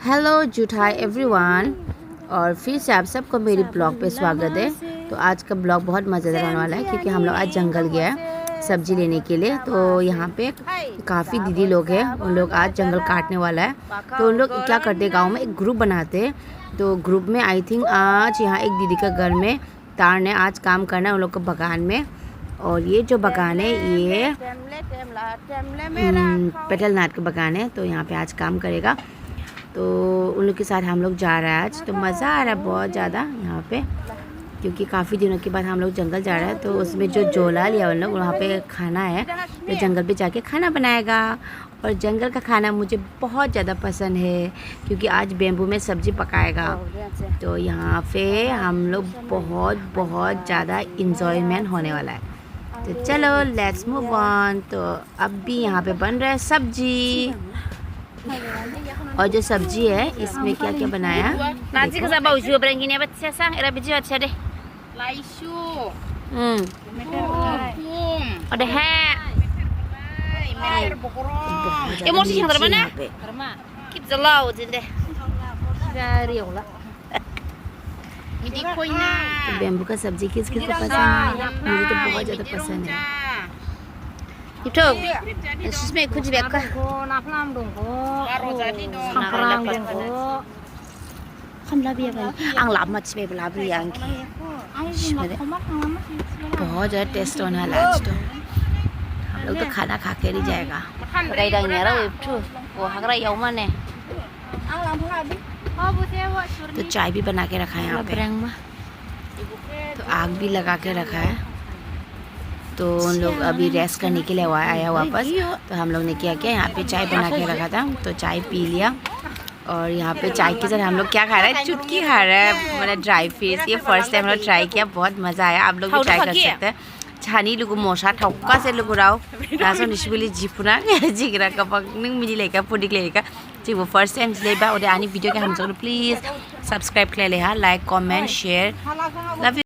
Hello जुठाई everyone, और फिर से आप सबको मेरी ब्लॉग पे स्वागत है। तो आज का ब्लॉग बहुत मज़ेदार होने वाला है क्योंकि हम लोग आज जंगल गए हैं सब्जी लेने के लिए। तो यहाँ पे काफ़ी दीदी लोग हैं, उन लोग आज जंगल काटने वाला है। तो उन लोग क्या करते हैं, गांव में एक ग्रुप बनाते हैं। तो ग्रुप में आई थिंक आज यहाँ एक दीदी का घर में तार ने आज काम करना है उन लोग को बगान में। और ये जो बगान है ये पेटल नाथ का बगान है। तो यहाँ पे आज काम करेगा, तो उन लोग के साथ हम लोग जा रहे हैं आज। तो मज़ा आ रहा है बहुत ज़्यादा यहाँ पे, क्योंकि काफ़ी दिनों के बाद हम लोग जंगल जा रहे हैं। तो उसमें जो जोला लिया उन लोग वहाँ पे खाना है, तो जंगल पे जाके खाना बनाएगा। और जंगल का खाना मुझे बहुत ज़्यादा पसंद है क्योंकि आज बेम्बू में सब्ज़ी पकाएगा। तो यहाँ पे हम लोग बहुत ज़्यादा इंजॉयमेंट होने वाला है। तो चलो लेट्स मूव ऑन। तो अब भी यहाँ पे बन रहा है सब्जी, और जो सब्जी है इसमें क्या क्या बनाया Nanti ke sabau ju berang gini apa siasang era biji aja deh. Ada he. Emosi yang termana? Keep the loud in deh. Dari olah. Ini koina. Bamboo का सब्जी किस किस को पसंद है? मुझे तो बहुत ज़्यादा पसंद है। Itu, susme kuci bekka. Samprang dongko. Kamla biya bal. Ang lama cime bela biya angki. बहुत ज़्यादा टेस्ट होने वाला है आज। तो हम लोग तो खाना खा के ही जाएगा। Rai dang nyara itu. Wah, hagrai yau mana? तो चाय भी बना के रखा है यहाँ पे, तो आग भी लगा के रखा है। तो उन लोग अभी रेस्ट करने के लिए आया वापस। तो हम लोग ने क्या किया, यहाँ पे चाय बना के रखा था तो चाय पी लिया। और यहाँ पे चाय के साथ हम लोग क्या खा रहे हैं, चुटकी खा रहे हैं, मतलब ड्राई फिश। ये फर्स्ट टाइम हम लोग ट्राई किया, बहुत मज़ा आया। आप लोग भी ट्राई कर सकते हैं। छानी लुगु मोशा ठोका से लुगु राव रासो निशबिली जिपुना जिगरा कपक नंग मिली लेका पुडिक लेका जी वो फर्स्ट टाइम लेबा। और आनी वीडियो के हम सब प्लीज़ सब्सक्राइब कर ले, हाँ, like comment share, love you.